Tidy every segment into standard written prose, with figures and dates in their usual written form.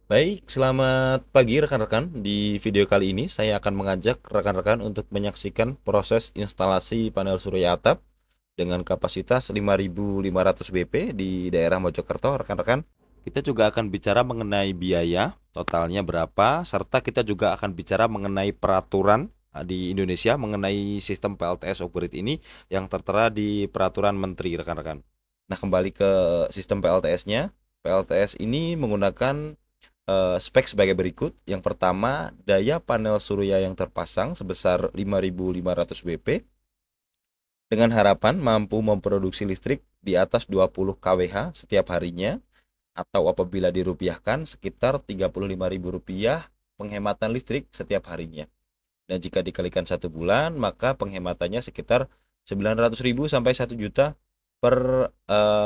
Baik, selamat pagi rekan-rekan. Di video kali ini saya akan mengajak rekan-rekan untuk menyaksikan proses instalasi panel surya atap dengan kapasitas 5.500 BP di daerah Mojokerto, rekan-rekan. Kita juga akan bicara mengenai biaya, totalnya berapa, serta kita juga akan bicara mengenai peraturan di Indonesia mengenai sistem PLTS upgrade ini yang tertera di peraturan menteri, rekan-rekan. Nah, kembali ke sistem PLTS-nya. PLTS ini menggunakan spek sebagai berikut. Yang pertama, daya panel surya yang terpasang sebesar 5.500 WP dengan harapan mampu memproduksi listrik di atas 20 kWh setiap harinya, atau apabila dirupiahkan sekitar Rp35.000 penghematan listrik setiap harinya. Dan jika dikalikan 1 bulan, maka penghematannya sekitar 900.000 sampai 1 juta per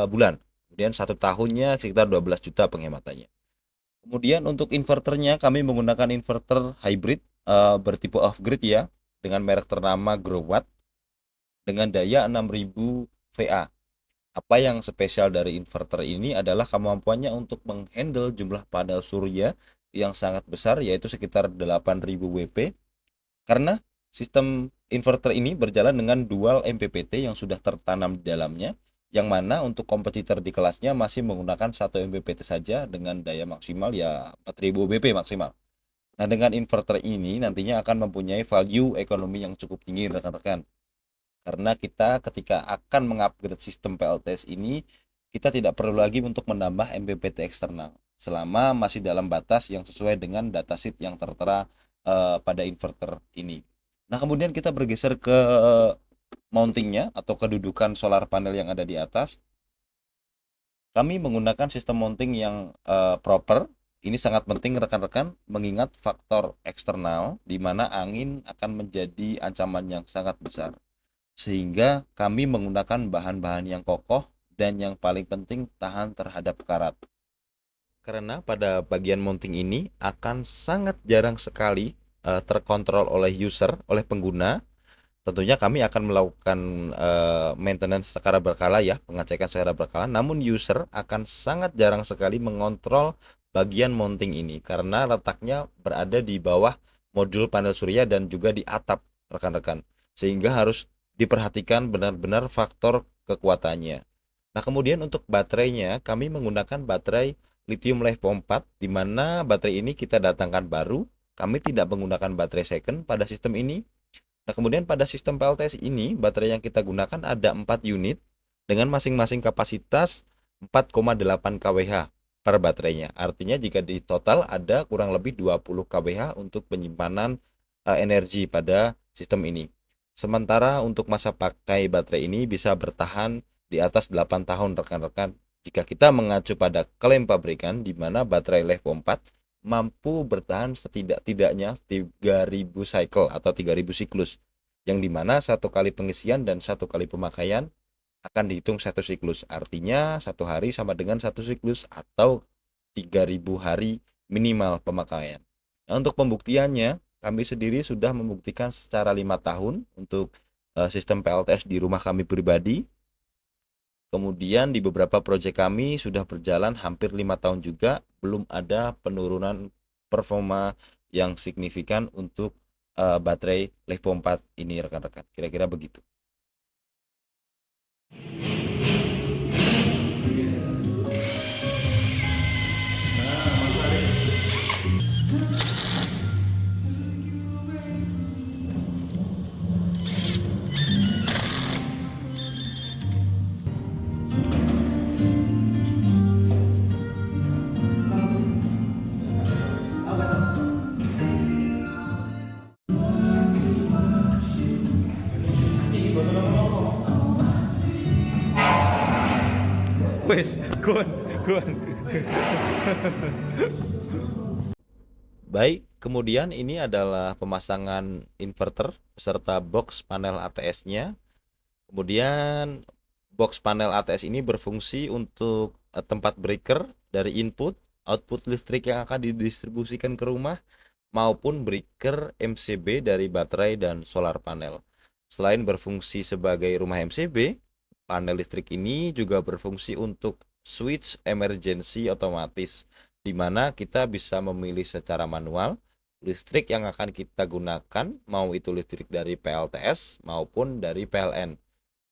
bulan. Kemudian 1 tahunnya sekitar 12 juta penghematannya. Kemudian untuk inverternya kami menggunakan inverter hybrid bertipe off-grid ya, dengan merek ternama Growatt dengan daya 6000 VA. Apa yang spesial dari inverter ini adalah kemampuannya untuk menghandle jumlah panel surya yang sangat besar, yaitu sekitar 8000 WP, karena sistem inverter ini berjalan dengan dual MPPT yang sudah tertanam di dalamnya, yang mana untuk kompetitor di kelasnya masih menggunakan satu MPPT saja dengan daya maksimal ya 4000 BP maksimal. Nah, dengan inverter ini nantinya akan mempunyai value ekonomi yang cukup tinggi, rekan-rekan. Karena kita ketika akan mengupgrade sistem PLTS ini, kita tidak perlu lagi untuk menambah MPPT eksternal selama masih dalam batas yang sesuai dengan datasheet yang tertera pada inverter ini. Nah, kemudian kita bergeser ke mountingnya atau kedudukan solar panel yang ada di atas. Kami menggunakan sistem mounting yang proper. Ini sangat penting rekan-rekan, mengingat faktor eksternal di mana angin akan menjadi ancaman yang sangat besar. Sehingga kami menggunakan bahan-bahan yang kokoh dan yang paling penting tahan terhadap karat. Karena pada bagian mounting ini akan sangat jarang sekali terkontrol oleh user, oleh pengguna. Tentunya kami akan melakukan maintenance secara berkala ya, pengecekan secara berkala. Namun user akan sangat jarang sekali mengontrol bagian mounting ini karena letaknya berada di bawah modul panel surya dan juga di atap, rekan-rekan. Sehingga harus diperhatikan benar-benar faktor kekuatannya. Nah, kemudian untuk baterainya kami menggunakan baterai lithium LiFePO 4, di mana baterai ini kita datangkan baru. Kami tidak menggunakan baterai second pada sistem ini. Nah, kemudian pada sistem PLTS ini, baterai yang kita gunakan ada 4 unit dengan masing-masing kapasitas 4,8 kWh per baterainya. Artinya jika di total ada kurang lebih 20 kWh untuk penyimpanan energi pada sistem ini. Sementara untuk masa pakai baterai ini bisa bertahan di atas 8 tahun, rekan-rekan. Jika kita mengacu pada klaim pabrikan di mana baterai LiFePO 4 mampu bertahan setidak-tidaknya 3000 cycle atau 3000 siklus, yang dimana satu kali pengisian dan satu kali pemakaian akan dihitung satu siklus. Artinya satu hari sama dengan satu siklus atau 3000 hari minimal pemakaian. Nah, untuk pembuktiannya kami sendiri sudah membuktikan secara 5 tahun untuk sistem PLTS di rumah kami pribadi. Kemudian di beberapa proyek kami sudah berjalan hampir 5 tahun juga, belum ada penurunan performa yang signifikan untuk baterai LiFePO 4 ini, rekan-rekan. Kira-kira begitu. Wes, Gun, Gun. Baik, kemudian ini adalah pemasangan inverter beserta box panel ATS-nya. Kemudian box panel ATS ini berfungsi untuk tempat breaker dari input, output listrik yang akan didistribusikan ke rumah, maupun breaker MCB dari baterai dan solar panel. Selain berfungsi sebagai rumah MCB, panel listrik ini juga berfungsi untuk switch emergency otomatis di mana kita bisa memilih secara manual listrik yang akan kita gunakan, mau itu listrik dari PLTS maupun dari PLN.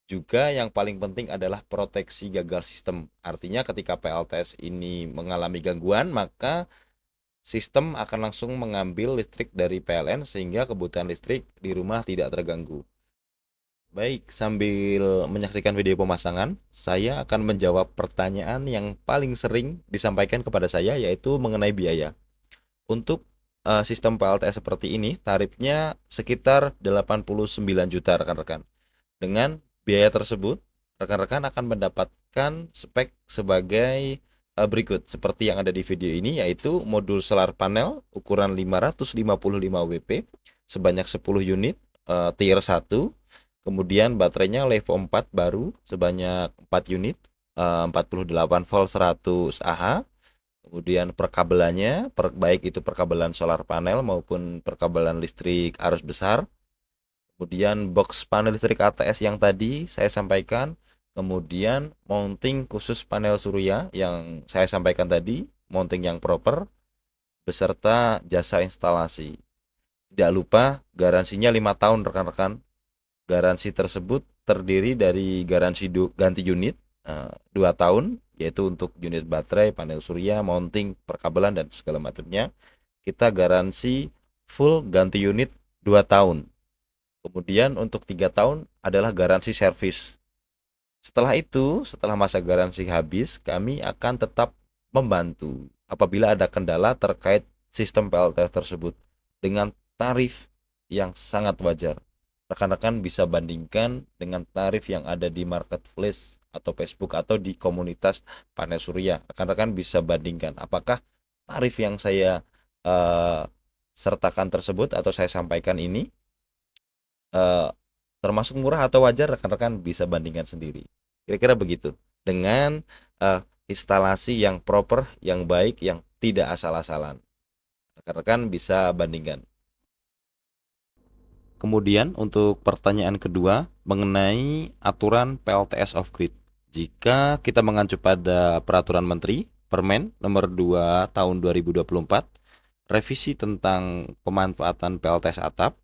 Juga yang paling penting adalah proteksi gagal sistem. Artinya ketika PLTS ini mengalami gangguan, maka sistem akan langsung mengambil listrik dari PLN sehingga kebutuhan listrik di rumah tidak terganggu. Baik, sambil menyaksikan video pemasangan, saya akan menjawab pertanyaan yang paling sering disampaikan kepada saya, yaitu mengenai biaya. Untuk sistem PLTS seperti ini, tarifnya sekitar 89 juta rekan-rekan. Dengan biaya tersebut, rekan-rekan akan mendapatkan spek sebagai berikut, seperti yang ada di video ini, yaitu modul solar panel ukuran 555 WP sebanyak 10 unit tier 1. Kemudian baterainya Levo 4 baru sebanyak 4 unit 48 volt 100 Ah. Kemudian perkabelannya, baik itu perkabelan solar panel maupun perkabelan listrik arus besar. Kemudian box panel listrik ATS yang tadi saya sampaikan. Kemudian mounting khusus panel surya yang saya sampaikan tadi, mounting yang proper, beserta jasa instalasi. Tidak lupa garansinya 5 tahun rekan-rekan. Garansi tersebut terdiri dari garansi ganti unit 2 tahun, yaitu untuk unit baterai, panel surya, mounting, perkabelan, dan segala macamnya. Kita garansi full ganti unit 2 tahun. Kemudian untuk 3 tahun adalah garansi servis. Setelah itu, setelah masa garansi habis, kami akan tetap membantu apabila ada kendala terkait sistem PLTS tersebut dengan tarif yang sangat wajar. Rekan-rekan bisa bandingkan dengan tarif yang ada di marketplace atau Facebook atau di komunitas panel surya. Rekan-rekan bisa bandingkan apakah tarif yang saya sertakan tersebut atau saya sampaikan ini termasuk murah atau wajar. Rekan-rekan bisa bandingkan sendiri. Kira-kira begitu. Dengan instalasi yang proper, yang baik, yang tidak asal-asalan. Rekan-rekan bisa bandingkan. Kemudian untuk pertanyaan kedua mengenai aturan PLTS off grid. Jika kita mengacu pada Peraturan Menteri Permen nomor 2 tahun 2024, revisi tentang pemanfaatan PLTS atap,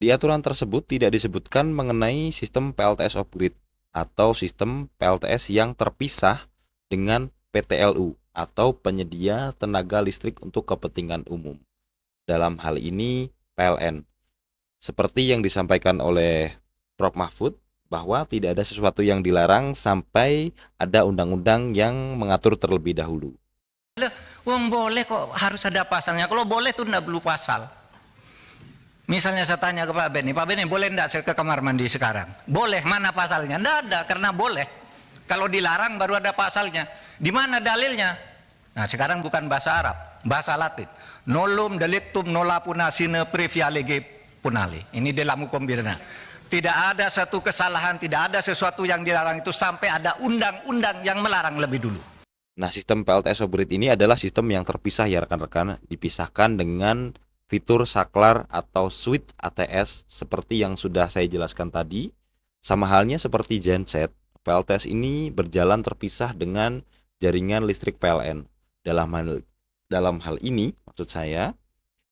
di aturan tersebut tidak disebutkan mengenai sistem PLTS off grid atau sistem PLTS yang terpisah dengan PTLU atau penyedia tenaga listrik untuk kepentingan umum. Dalam hal ini PLN. Seperti yang disampaikan oleh Prof. Mahfud, bahwa tidak ada sesuatu yang dilarang sampai ada undang-undang yang mengatur terlebih dahulu. Wong boleh kok harus ada pasalnya. Kalau boleh tuh enggak perlu pasal. Misalnya saya tanya ke Pak Beni boleh enggak saya ke kamar mandi sekarang? Boleh, mana pasalnya? Enggak ada, karena boleh. Kalau dilarang baru ada pasalnya. Di mana dalilnya? Nah sekarang bukan bahasa Arab, bahasa Latin. Nolum delictum nolapuna sine previa lege punali. Ini dalam hukum pidana. Tidak ada satu kesalahan, tidak ada sesuatu yang dilarang itu sampai ada undang-undang yang melarang lebih dulu. Nah, sistem PLTS off grid ini adalah sistem yang terpisah ya rekan-rekan, dipisahkan dengan fitur saklar atau switch ATS seperti yang sudah saya jelaskan tadi. Sama halnya seperti genset, PLTS ini berjalan terpisah dengan jaringan listrik PLN. Dalam hal ini, maksud saya,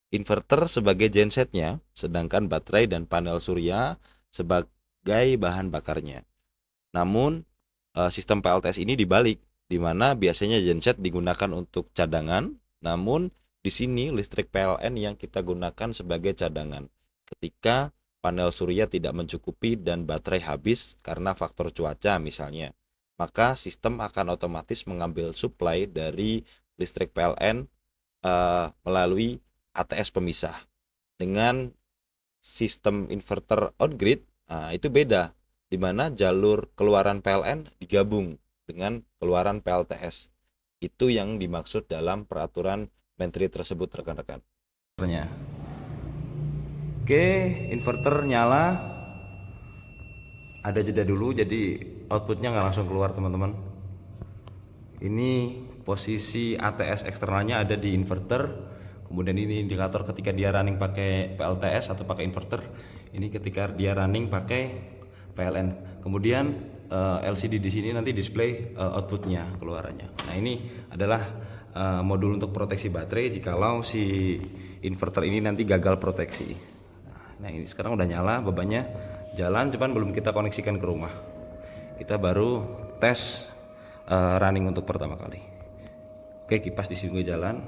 inverter sebagai gensetnya, sedangkan baterai dan panel surya sebagai bahan bakarnya. Namun, sistem PLTS ini dibalik, di mana biasanya genset digunakan untuk cadangan, namun di sini listrik PLN yang kita gunakan sebagai cadangan. Ketika panel surya tidak mencukupi dan baterai habis karena faktor cuaca misalnya, maka sistem akan otomatis mengambil suplai dari listrik PLN melalui ATS pemisah. Dengan sistem inverter on grid, itu beda, di mana jalur keluaran PLN digabung dengan keluaran PLTS. Itu yang dimaksud dalam peraturan menteri tersebut rekan-rekan. Oke, inverter nyala. Ada jeda dulu, jadi outputnya nggak langsung keluar teman-teman. Ini posisi ATS eksternalnya ada di inverter. Kemudian ini indikator ketika dia running pakai PLTS atau pakai inverter. Ini ketika dia running pakai PLN. Kemudian LCD di sini nanti display outputnya, keluarannya. Nah ini adalah modul untuk proteksi baterai jikalau si inverter ini nanti gagal proteksi. Nah ini sekarang udah nyala, bebannya jalan, cuman belum kita koneksikan ke rumah. Kita baru tes running untuk pertama kali. Oke, kipas di sini jalan.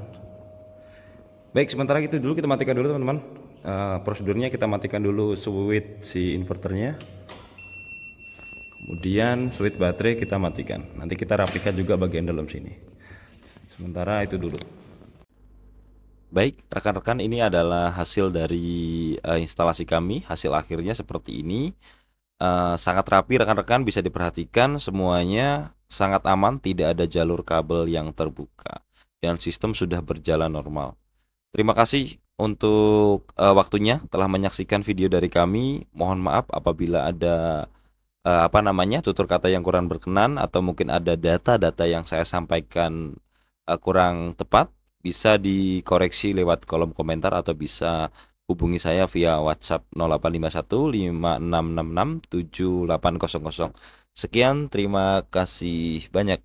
Baik, sementara itu dulu kita matikan dulu teman-teman. Prosedurnya kita matikan dulu switch si inverternya. Kemudian switch baterai kita matikan. Nanti kita rapikan juga bagian dalam sini. Sementara itu dulu. Baik, rekan-rekan, ini adalah hasil dari instalasi kami. Hasil akhirnya seperti ini. Sangat rapi rekan-rekan, bisa diperhatikan semuanya sangat aman, tidak ada jalur kabel yang terbuka. Dan sistem sudah berjalan normal. Terima kasih untuk waktunya telah menyaksikan video dari kami. Mohon maaf apabila ada tutur kata yang kurang berkenan atau mungkin ada data-data yang saya sampaikan kurang tepat. Bisa dikoreksi lewat kolom komentar atau bisa hubungi saya via WhatsApp 0851 5666 7800. Sekian, terima kasih banyak.